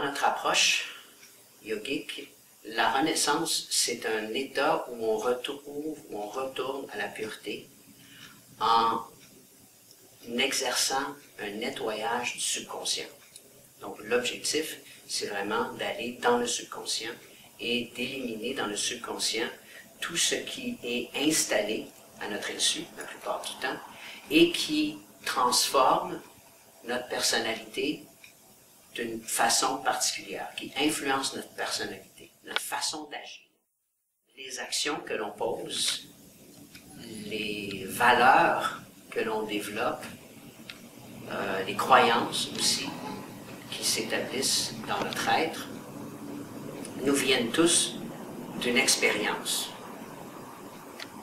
notre approche yogique, la renaissance, c'est un état où on retourne à la pureté en exerçant un nettoyage du subconscient. Donc l'objectif, c'est vraiment d'aller dans le subconscient et d'éliminer dans le subconscient tout ce qui est installé à notre insu, la plupart du temps, et qui transforme notre personnalité d'une façon particulière, qui influence notre personnalité, notre façon d'agir. Les actions que l'on pose, les valeurs que l'on développe, les croyances aussi qui s'établissent dans notre être, nous viennent tous d'une expérience.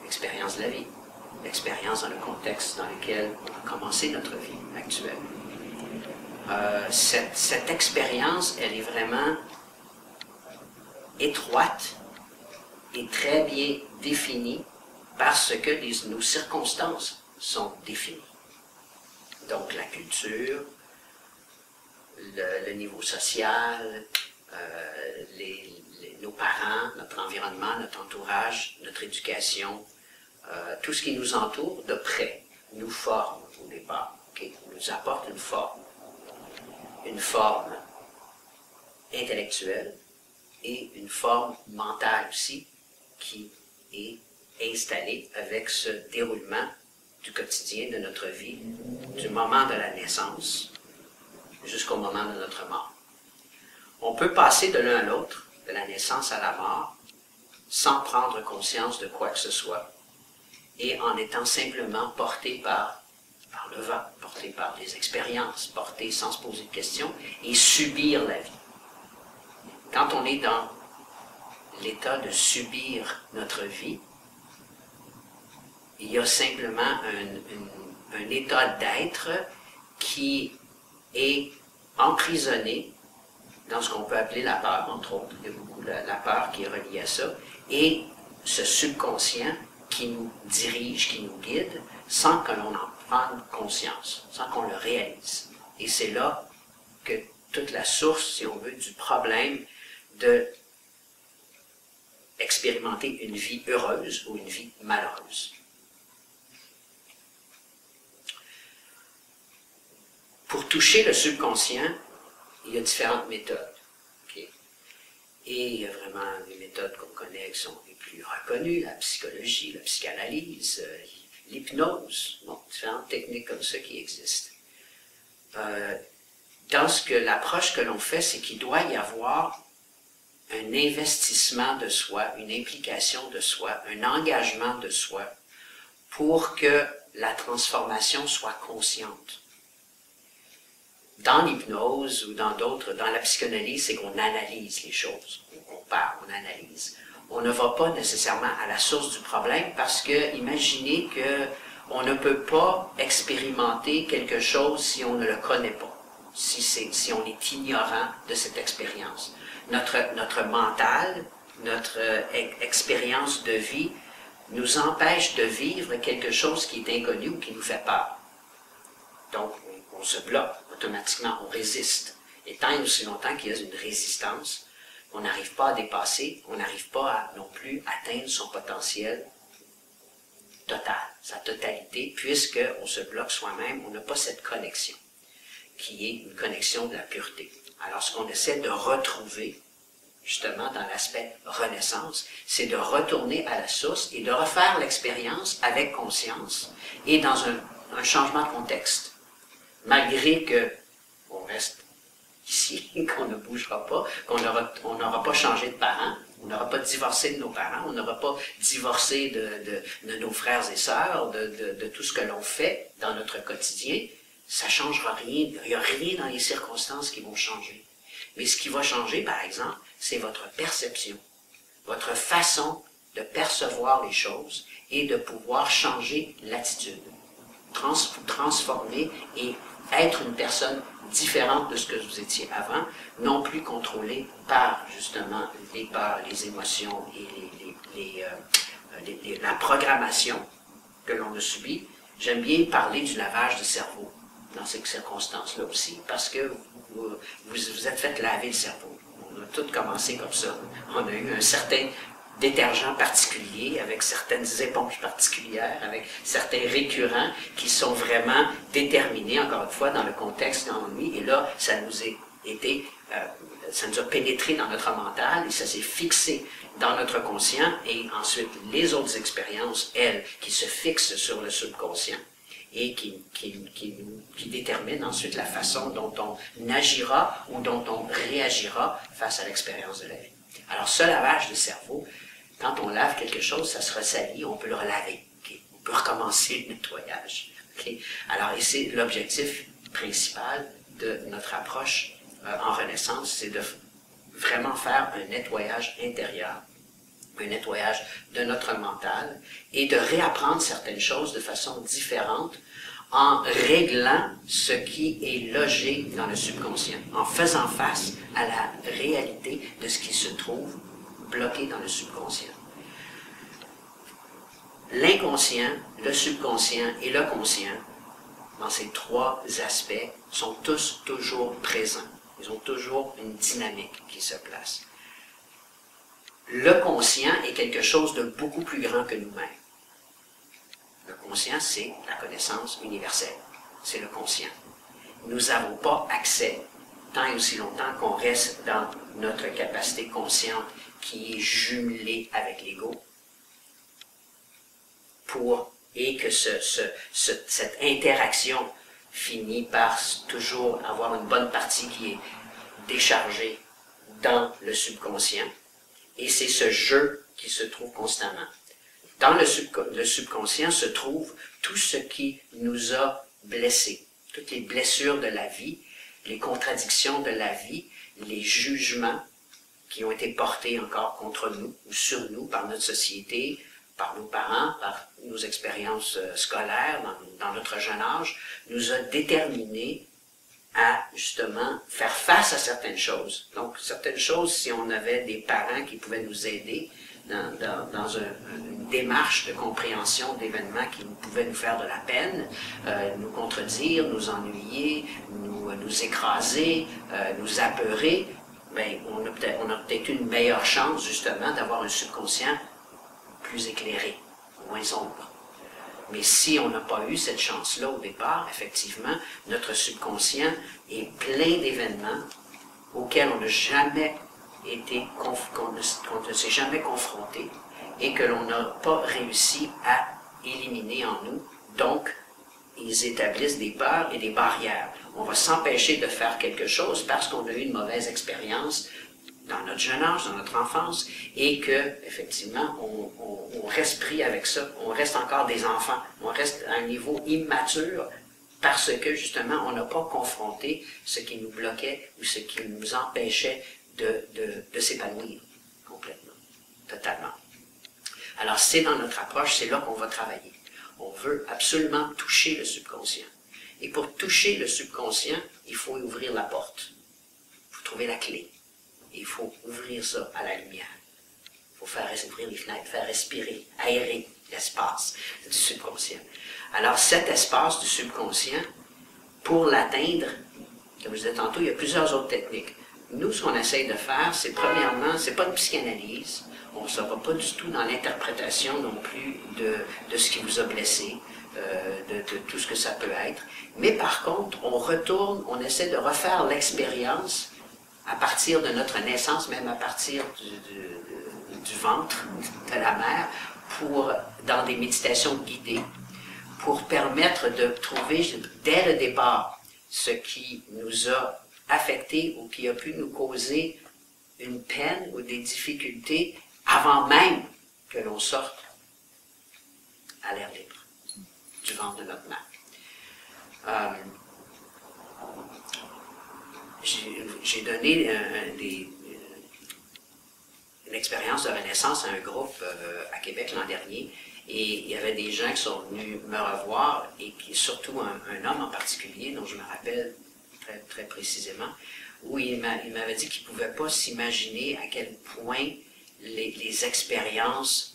L'expérience de la vie, l'expérience dans le contexte dans lequel on a commencé notre vie actuelle. Cette expérience, elle est vraiment étroite et très bien définie parce que nos circonstances sont définies. Donc la culture, le niveau social, nos parents, notre environnement, notre entourage, notre éducation, tout ce qui nous entoure de près nous forme au départ, nous apporte une forme intellectuelle et une forme mentale aussi qui est installée avec ce déroulement du quotidien de notre vie, du moment de la naissance jusqu'au moment de notre mort. On peut passer de l'un à l'autre, de la naissance à la mort, sans prendre conscience de quoi que ce soit, et en étant simplement porté par le vent, porté par des expériences, porté sans se poser de questions, et subir la vie. Quand on est dans l'état de subir notre vie, il y a simplement un état d'être qui est emprisonné dans ce qu'on peut appeler la peur, entre autres. Il y a beaucoup la peur qui est reliée à ça, et ce subconscient qui nous dirige, qui nous guide, sans que l'on en prenne conscience, sans qu'on le réalise. Et c'est là que toute la source, si on veut, du problème de expérimenter une vie heureuse ou une vie malheureuse. Pour toucher le subconscient, il y a différentes méthodes. Okay? Et il y a vraiment des méthodes qu'on connaît qui sont les plus reconnues, la psychologie, la psychanalyse, l'hypnose, différentes techniques comme ça qui existent. Dans l'approche que l'on fait, c'est qu'il doit y avoir un investissement de soi, une implication de soi, un engagement de soi pour que la transformation soit consciente. Dans l'hypnose ou dans la psychanalyse, c'est qu'on analyse les choses. On parle, on analyse. On ne va pas nécessairement à la source du problème parce que imaginez qu'on ne peut pas expérimenter quelque chose si on ne le connaît pas, si on est ignorant de cette expérience. Notre mental, notre expérience de vie nous empêche de vivre quelque chose qui est inconnu ou qui nous fait peur. Donc, on se bloque automatiquement, on résiste. Et tant et aussi longtemps qu'il y a une résistance, on n'arrive pas à dépasser, on n'arrive pas à non plus atteindre son potentiel total, sa totalité, puisqu'on se bloque soi-même, on n'a pas cette connexion, qui est une connexion de la pureté. Alors, ce qu'on essaie de retrouver, justement, dans l'aspect renaissance, c'est de retourner à la source et de refaire l'expérience avec conscience et dans un changement de contexte. Malgré qu'on reste ici, qu'on ne bougera pas, qu'on n'aura pas changé de parents, on n'aura pas divorcé de nos parents, on n'aura pas divorcé de nos frères et sœurs, de tout ce que l'on fait dans notre quotidien, ça ne changera rien. Il n'y a rien dans les circonstances qui vont changer. Mais ce qui va changer, par exemple, c'est votre perception, votre façon de percevoir les choses et de pouvoir changer l'attitude, transformer et être une personne différente de ce que vous étiez avant, non plus contrôlée par justement les peurs, les émotions et la programmation que l'on a subie. J'aime bien parler du lavage du cerveau. dans ces circonstances-là aussi, parce que vous êtes fait laver le cerveau. On a tout commencé comme ça. On a eu un certain détergent particulier, avec certaines éponges particulières, avec certains récurrents qui sont vraiment déterminés, encore une fois, dans le contexte d'ennui. Et là, ça nous a pénétré dans notre mental et ça s'est fixé dans notre conscient. Et ensuite, les autres expériences, elles, qui se fixent sur le subconscient et qui déterminent ensuite la façon dont on agira ou dont on réagira face à l'expérience de la vie. Alors, ce lavage de cerveau, quand on lave quelque chose, ça se ressalit, on peut le relaver. Okay? On peut recommencer le nettoyage. Okay? Alors, et c'est l'objectif principal de notre approche en Renaissance, c'est de vraiment faire un nettoyage intérieur, un nettoyage de notre mental et de réapprendre certaines choses de façon différente en réglant ce qui est logé dans le subconscient, en faisant face à la réalité de ce qui se trouve bloqué dans le subconscient. L'inconscient, le subconscient et le conscient, dans ces trois aspects, sont tous toujours présents. Ils ont toujours une dynamique qui se place. Le conscient est quelque chose de beaucoup plus grand que nous-mêmes. Le conscient, c'est la connaissance universelle. C'est le conscient. Nous n'avons pas accès, tant et aussi longtemps qu'on reste dans notre capacité consciente qui est jumelée avec l'ego, et que cette interaction finit par toujours avoir une bonne partie qui est déchargée dans le subconscient. Et c'est ce jeu qui se trouve constamment. Dans le subconscient se trouve tout ce qui nous a blessés, toutes les blessures de la vie, les contradictions de la vie, les jugements qui ont été portés encore contre nous ou sur nous par notre société, par nos parents, par nos expériences scolaires dans notre jeune âge, nous a déterminés à justement faire face à certaines choses. Donc, certaines choses, si on avait des parents qui pouvaient nous aider dans une démarche de compréhension d'événements qui pouvaient nous faire de la peine, nous contredire, nous ennuyer, nous écraser, nous apeurer, bien, on a peut-être une meilleure chance justement d'avoir un subconscient plus éclairé, moins sombre. Mais si on n'a pas eu cette chance-là au départ, effectivement, notre subconscient est plein d'événements auxquels on n'a jamais qu'on ne s'est jamais confronté et que l'on n'a pas réussi à éliminer en nous. Donc, ils établissent des peurs et des barrières. On va s'empêcher de faire quelque chose parce qu'on a eu une mauvaise expérience dans notre jeune âge, dans notre enfance, et que, effectivement, on reste pris avec ça, on reste encore des enfants, on reste à un niveau immature parce que, justement, on n'a pas confronté ce qui nous bloquait ou ce qui nous empêchait de s'épanouir complètement, totalement. Alors, c'est dans notre approche, c'est là qu'on va travailler. On veut absolument toucher le subconscient. Et pour toucher le subconscient, il faut ouvrir la porte. Il faut trouver la clé. Il faut ouvrir ça à la lumière. Il faut faire ouvrir les fenêtres, faire respirer, aérer l'espace du subconscient. Alors, cet espace du subconscient, pour l'atteindre, comme je disais tantôt, il y a plusieurs autres techniques. Nous, ce qu'on essaye de faire, c'est premièrement, c'est pas une psychanalyse. On ne va pas du tout dans l'interprétation non plus de ce qui vous a blessé, de tout ce que ça peut être. Mais par contre, on essaie de refaire l'expérience à partir de notre naissance, même à partir du ventre de la mère, dans des méditations guidées, pour permettre de trouver dès le départ ce qui nous a affectés ou qui a pu nous causer une peine ou des difficultés avant même que l'on sorte à l'air libre du ventre de notre mère. J'ai donné une expérience de renaissance à un groupe à Québec l'an dernier, et il y avait des gens qui sont venus me revoir, et surtout un homme en particulier, dont je me rappelle très, très précisément, où il m'avait dit qu'il ne pouvait pas s'imaginer à quel point les expériences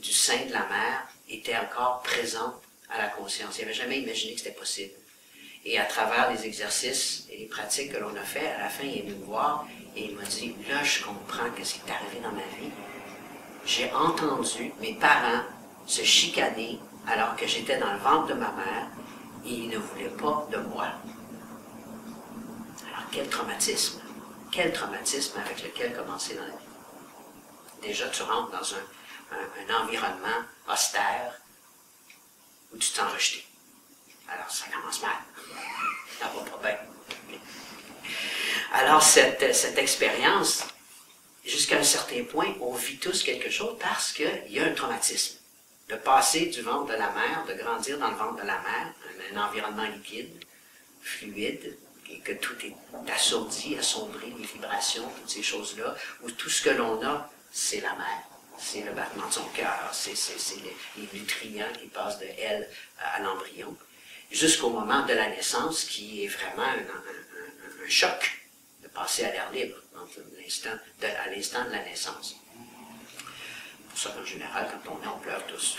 du sein de la mère étaient encore présentes à la conscience. Il n'avait jamais imaginé que c'était possible. Et à travers les exercices et les pratiques que l'on a fait, à la fin, il est venu me voir et il m'a dit, là, je comprends ce qui est arrivé dans ma vie. J'ai entendu mes parents se chicaner alors que j'étais dans le ventre de ma mère et ils ne voulaient pas de moi. Alors, quel traumatisme avec lequel commencer dans la vie. Déjà, tu rentres dans un environnement austère où tu te sens rejeté. Alors, ça commence mal. Ça va pas bien. Alors, cette expérience, jusqu'à un certain point, on vit tous quelque chose parce qu'il y a un traumatisme. De passer du ventre de la mère, de grandir dans le ventre de la mère, un environnement liquide, fluide, et que tout est assourdi, assombri, les vibrations, toutes ces choses-là, où tout ce que l'on a, c'est la mère. C'est le battement de son cœur, c'est les nutriments qui passent de elle à l'embryon, jusqu'au moment de la naissance, qui est vraiment un choc de passer à l'air libre à l'instant de la naissance. C'est pour ça qu'en général, quand on est, on pleure tous.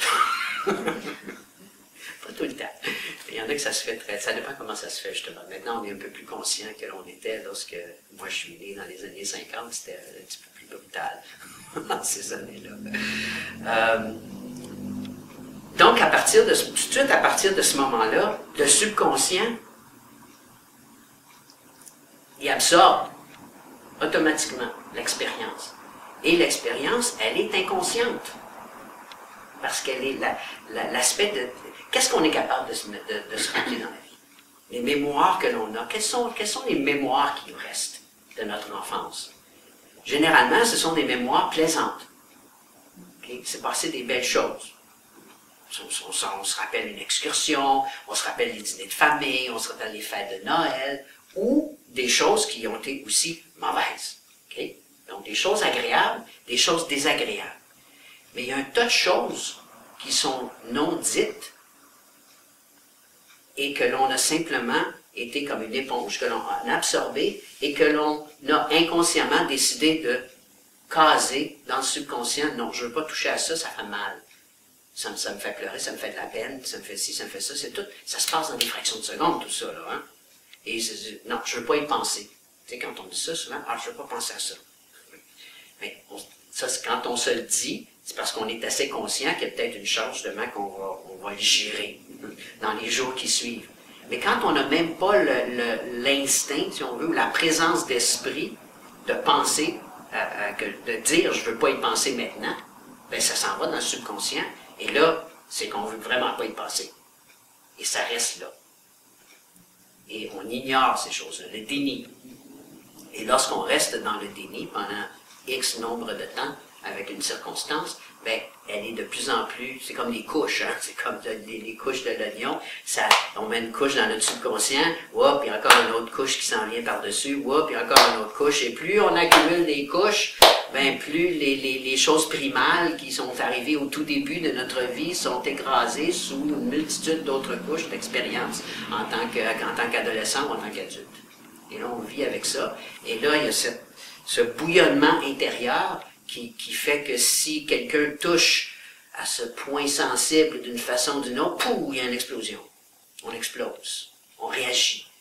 Pas tout le temps. Il y en a que ça se fait ça dépend comment ça se fait, justement. Maintenant, on est un peu plus conscient que l'on était lorsque moi je suis né dans les années 50, c'était un petit peu plus brutal dans ces années-là. Donc, tout de suite à partir de ce moment-là, le subconscient, il absorbe automatiquement l'expérience. Et l'expérience, elle est inconsciente. Parce qu'elle est l'aspect de... Qu'est-ce qu'on est capable de se rappeler dans la vie? Les mémoires que l'on a. Quelles sont les mémoires qui nous restent de notre enfance? Généralement, ce sont des mémoires plaisantes. Okay? C'est passé des belles choses. On se rappelle une excursion, on se rappelle les dîners de famille, on se rappelle les fêtes de Noël, ou des choses qui ont été aussi mauvaises. Okay? Donc des choses agréables, des choses désagréables. Mais il y a un tas de choses qui sont non dites et que l'on a simplement été comme une éponge, que l'on a absorbé et que l'on a inconsciemment décidé de caser dans le subconscient. Non, je ne veux pas toucher à ça, ça fait mal. Ça me fait pleurer, ça me fait de la peine, ça me fait ci, ça me fait ça, c'est tout. Ça se passe dans des fractions de secondes, tout ça, là. Hein? Et non, je ne veux pas y penser. Tu sais, quand on dit ça, souvent, je ne veux pas penser à ça. Mais ça, quand on se le dit, c'est parce qu'on est assez conscient qu'il y a peut-être une chance, justement, qu'on va le gérer dans les jours qui suivent. Mais quand on n'a même pas l'instinct, si on veut, ou la présence d'esprit de penser, de dire « je ne veux pas y penser maintenant », bien ça s'en va dans le subconscient, et là, c'est qu'on ne veut vraiment pas y penser. Et ça reste là. Et on ignore ces choses-là, le déni. Et lorsqu'on reste dans le déni pendant X nombre de temps, avec une circonstance, ben, elle est de plus en plus, c'est comme les couches, hein? C'est comme les couches de l'oignon, on met une couche dans notre subconscient, puis encore une autre couche qui s'en vient par-dessus, puis encore une autre couche, et plus on accumule des couches, ben, plus les choses primales qui sont arrivées au tout début de notre vie sont écrasées sous une multitude d'autres couches d'expérience en tant qu'adolescent ou en tant qu'adulte. Et là, on vit avec ça, et là, il y a ce bouillonnement intérieur qui fait que si quelqu'un touche à ce point sensible d'une façon ou d'une autre, pouf, il y a une explosion. On explose, on réagit,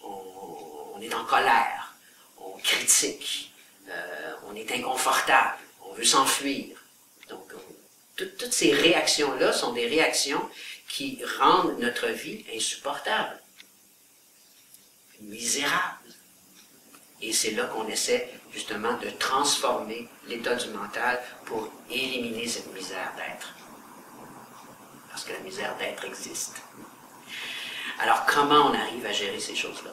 on est en colère, on critique, on est inconfortable, on veut s'enfuir. Donc, toutes ces réactions-là sont des réactions qui rendent notre vie insupportable, misérable. Et c'est là qu'on essaie justement de transformer l'état du mental pour éliminer cette misère d'être. Parce que la misère d'être existe. Alors comment on arrive à gérer ces choses-là?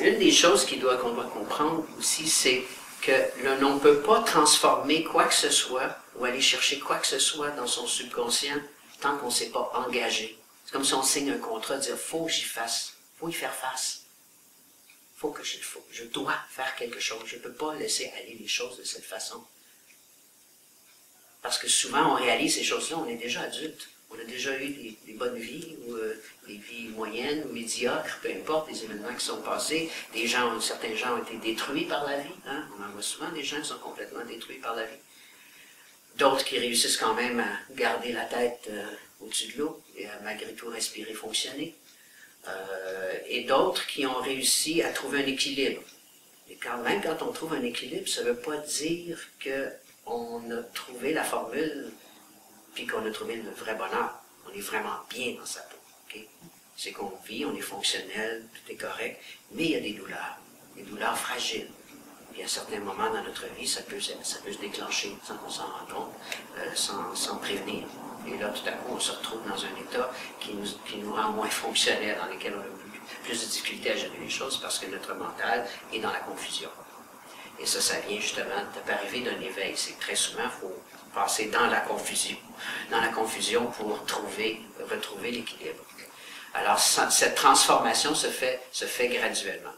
Une des choses qu'on doit comprendre aussi, c'est que l'on ne peut pas transformer quoi que ce soit ou aller chercher quoi que ce soit dans son subconscient tant qu'on ne s'est pas engagé. C'est comme si on signe un contrat, dire « faut que j'y fasse, faut y faire face, je dois faire quelque chose, je ne peux pas laisser aller les choses de cette façon. » Parce que souvent on réalise ces choses-là, on est déjà adulte, on a déjà eu des bonnes vies, ou des vies moyennes ou médiocres, peu importe les événements qui sont passés. Certains gens ont été détruits par la vie, hein? On en voit souvent des gens qui sont complètement détruits par la vie. d'autres qui réussissent quand même à garder la tête au-dessus de l'eau et à malgré tout respirer, fonctionner. Et d'autres qui ont réussi à trouver un équilibre. Et même quand on trouve un équilibre, ça ne veut pas dire qu'on a trouvé la formule puis qu'on a trouvé le vrai bonheur. On est vraiment bien dans sa peau. Okay? C'est qu'on vit, on est fonctionnel, tout est correct, mais il y a des douleurs fragiles. Puis à certains moments dans notre vie, ça peut se déclencher sans qu'on s'en rende compte, sans prévenir. Et là, tout à coup, on se retrouve dans un état qui nous rend moins fonctionnels, dans lequel on a plus de difficultés à gérer les choses parce que notre mental est dans la confusion. Et ça vient justement de arriver d'un éveil. C'est que très souvent, il faut passer dans la confusion pour retrouver l'équilibre. Alors, cette transformation se fait graduellement.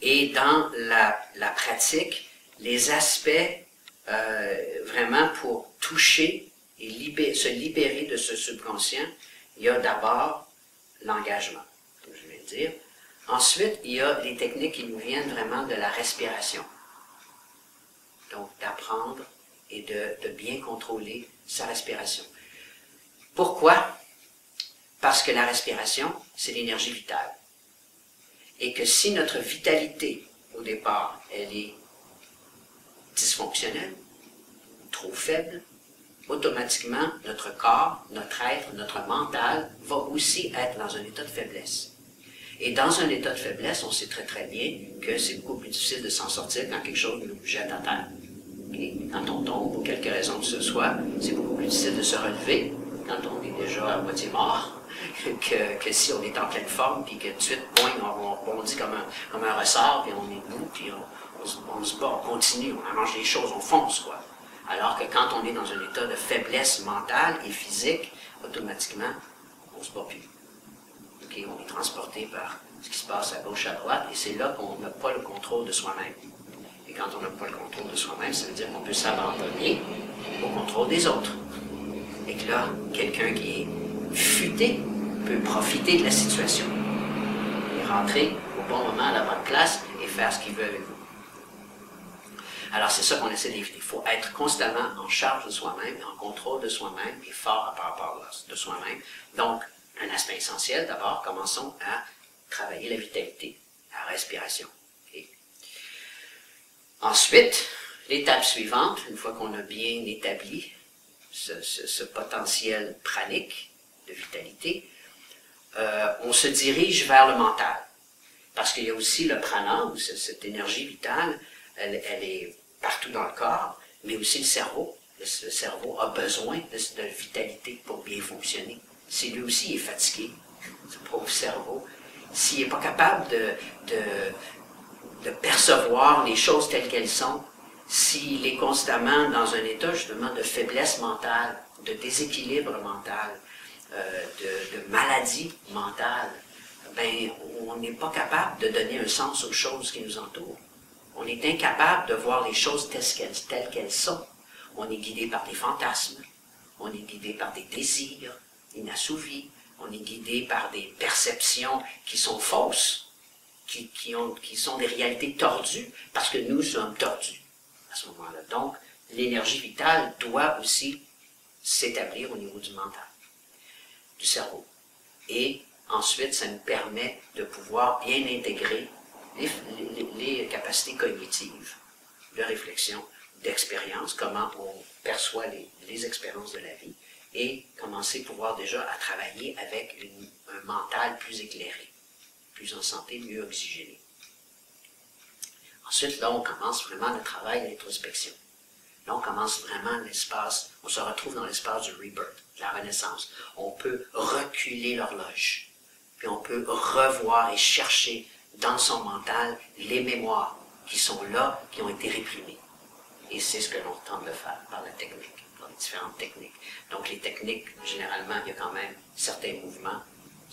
Et dans la pratique, les aspects vraiment pour toucher et se libérer de ce subconscient, il y a d'abord l'engagement, comme je viens de dire. Ensuite, il y a les techniques qui nous viennent vraiment de la respiration. Donc, d'apprendre et de bien contrôler sa respiration. Pourquoi? Parce que la respiration, c'est l'énergie vitale. Et que si notre vitalité, au départ, elle est dysfonctionnelle, trop faible, automatiquement, notre corps, notre être, notre mental va aussi être dans un état de faiblesse. Et dans un état de faiblesse, on sait très très bien que c'est beaucoup plus difficile de s'en sortir quand quelque chose nous jette à terre. Okay? Quand on tombe, pour quelque raison que ce soit, c'est beaucoup plus difficile de se relever quand on est déjà à moitié mort que si on est en pleine forme, puis que tout de suite, on rebondit comme un ressort, puis on est debout, puis on se bat, on continue, on mange des choses, on fonce, quoi. Alors que quand on est dans un état de faiblesse mentale et physique, automatiquement, on ne se bat plus. Okay? On est transporté par ce qui se passe à gauche, à droite, et c'est là qu'on n'a pas le contrôle de soi-même. Et quand on n'a pas le contrôle de soi-même, ça veut dire qu'on peut s'abandonner au contrôle des autres. Et que là, quelqu'un qui est futé peut profiter de la situation. Et rentrer au bon moment, à la bonne place, et faire ce qu'il veut avec vous. Alors c'est ça qu'on essaie d'éviter. Il faut être constamment en charge de soi-même, en contrôle de soi-même, et fort par rapport de soi-même. Donc, un aspect essentiel, d'abord, commençons à travailler la vitalité, la respiration. Okay? Ensuite, l'étape suivante, une fois qu'on a bien établi ce potentiel pranique de vitalité, on se dirige vers le mental. Parce qu'il y a aussi le prana, ou cette énergie vitale, elle est partout dans le corps, mais aussi le cerveau. Le cerveau a besoin de vitalité pour bien fonctionner. Si lui aussi est fatigué, ce pauvre cerveau, s'il n'est pas capable de percevoir les choses telles qu'elles sont, s'il est constamment dans un état justement de faiblesse mentale, de déséquilibre mental, de maladie mentale, ben, on n'est pas capable de donner un sens aux choses qui nous entourent. On est incapable de voir les choses telles qu'elles sont. On est guidé par des fantasmes, on est guidé par des désirs inassouvis, on est guidé par des perceptions qui sont fausses, qui sont des réalités tordues, parce que nous sommes tordus à ce moment-là. Donc, l'énergie vitale doit aussi s'établir au niveau du mental, du cerveau. Et ensuite, ça nous permet de pouvoir bien intégrer les capacités cognitives, de réflexion, d'expérience, comment on perçoit les expériences de la vie, et commencer à pouvoir déjà à travailler avec un mental plus éclairé, plus en santé, mieux oxygéné. Ensuite, là, on commence vraiment le travail d'introspection. Là, on commence vraiment l'espace, on se retrouve dans l'espace du rebirth, de la renaissance. On peut reculer l'horloge, puis on peut revoir et chercher dans son mental les mémoires qui sont là, qui ont été réprimées. Et c'est ce que l'on tente de faire par la technique, par les différentes techniques. Donc les techniques, généralement, il y a quand même certains mouvements.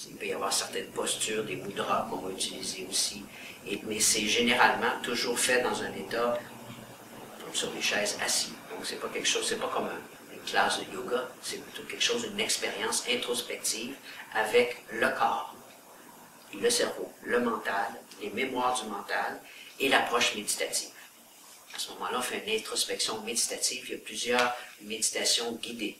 Il peut y avoir certaines postures, des mudras qu'on va utiliser aussi. Mais c'est généralement toujours fait dans un état, comme sur des chaises assis. Donc c'est pas quelque chose, c'est pas comme une classe de yoga, c'est plutôt quelque chose, une expérience introspective avec le corps, le cerveau, le mental, les mémoires du mental et l'approche méditative. À ce moment-là, on fait une introspection méditative. Il y a plusieurs méditations guidées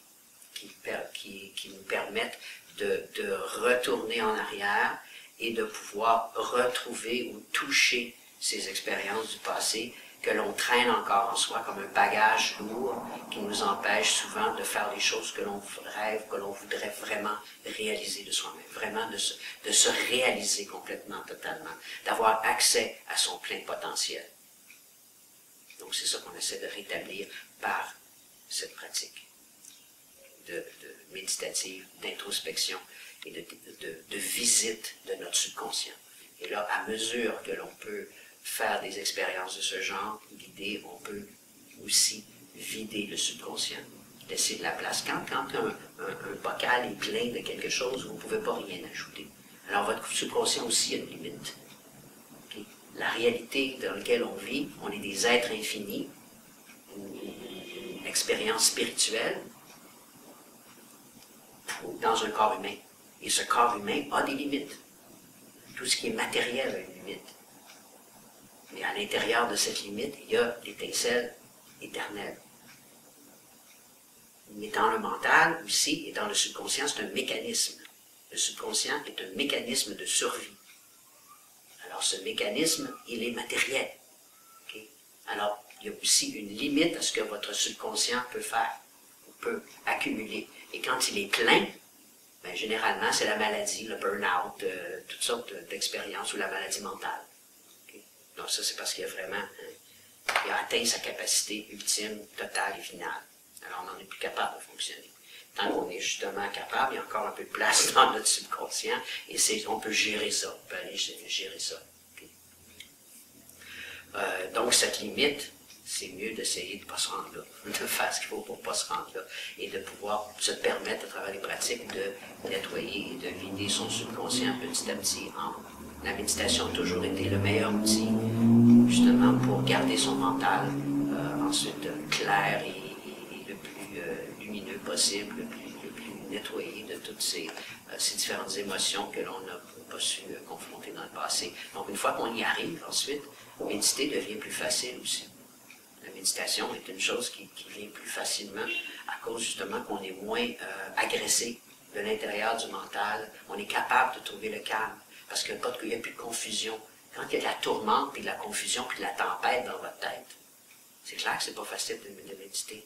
qui nous permettent de retourner en arrière et de pouvoir retrouver ou toucher ces expériences du passé que l'on traîne encore en soi comme un bagage lourd qui nous empêche souvent de faire les choses que l'on rêve, que l'on voudrait vraiment réaliser de soi-même, vraiment de se réaliser complètement, totalement, d'avoir accès à son plein potentiel. Donc c'est ça qu'on essaie de rétablir par cette pratique de méditative, d'introspection et de visite de notre subconscient. Et là, à mesure que l'on peut faire des expériences de ce genre, guidées, on peut aussi vider le subconscient, laisser de la place. Quand un bocal est plein de quelque chose, vous ne pouvez pas rien ajouter. Alors votre subconscient aussi a une limite. Okay? La réalité dans laquelle on vit, on est des êtres infinis, une expérience spirituelle dans un corps humain. Et ce corps humain a des limites. Tout ce qui est matériel a une limite. Mais à l'intérieur de cette limite, il y a l'étincelle éternelle. Mais dans le mental aussi et dans le subconscient, c'est un mécanisme. Le subconscient est un mécanisme de survie. Alors ce mécanisme, il est matériel. Okay? Alors, il y a aussi une limite à ce que votre subconscient peut faire, ou peut accumuler. Et quand il est plein, ben, généralement, c'est la maladie, le burn-out, toutes sortes d'expériences ou la maladie mentale. Okay? Donc ça, c'est parce qu'il a vraiment il a atteint sa capacité ultime, totale et finale. Alors, on n'en est plus capable de fonctionner. Tant qu'on est justement capable, il y a encore un peu de place dans notre subconscient et on peut gérer ça, on peut aller gérer ça. Okay? Donc, cette limite, c'est mieux d'essayer de ne pas se rendre là, de faire ce qu'il faut pour ne pas se rendre là, et de pouvoir se permettre, à travers les pratiques, de nettoyer et de vider son subconscient petit à petit. La méditation a toujours été le meilleur outil, justement, pour garder son mental, ensuite clair et le plus lumineux possible, le plus nettoyé de toutes ces différentes émotions que l'on n'a pas su confronter dans le passé. Donc, une fois qu'on y arrive, ensuite, méditer devient plus facile aussi. La méditation est une chose qui vient plus facilement à cause justement qu'on est moins agressé de l'intérieur du mental. On est capable de trouver le calme parce qu'il n'y a plus de confusion. Quand il y a de la tourmente, puis de la confusion, puis de la tempête dans votre tête, c'est clair que c'est pas facile de méditer.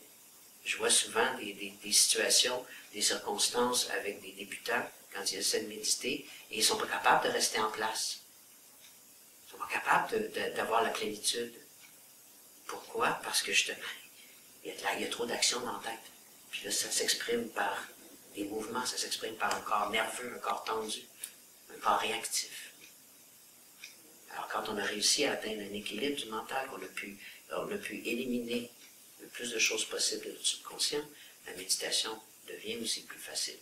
Je vois souvent des situations, des circonstances avec des débutants quand ils essaient de méditer et ils ne sont pas capables de rester en place. Ils ne sont pas capables d'avoir la plénitude. Pourquoi? Parce que justement, il y a trop d'action dans la tête. Puis là, ça s'exprime par des mouvements, ça s'exprime par un corps nerveux, un corps tendu, un corps réactif. Alors quand on a réussi à atteindre un équilibre du mental, qu'on a pu éliminer le plus de choses possibles de notre subconscient, la méditation devient aussi plus facile.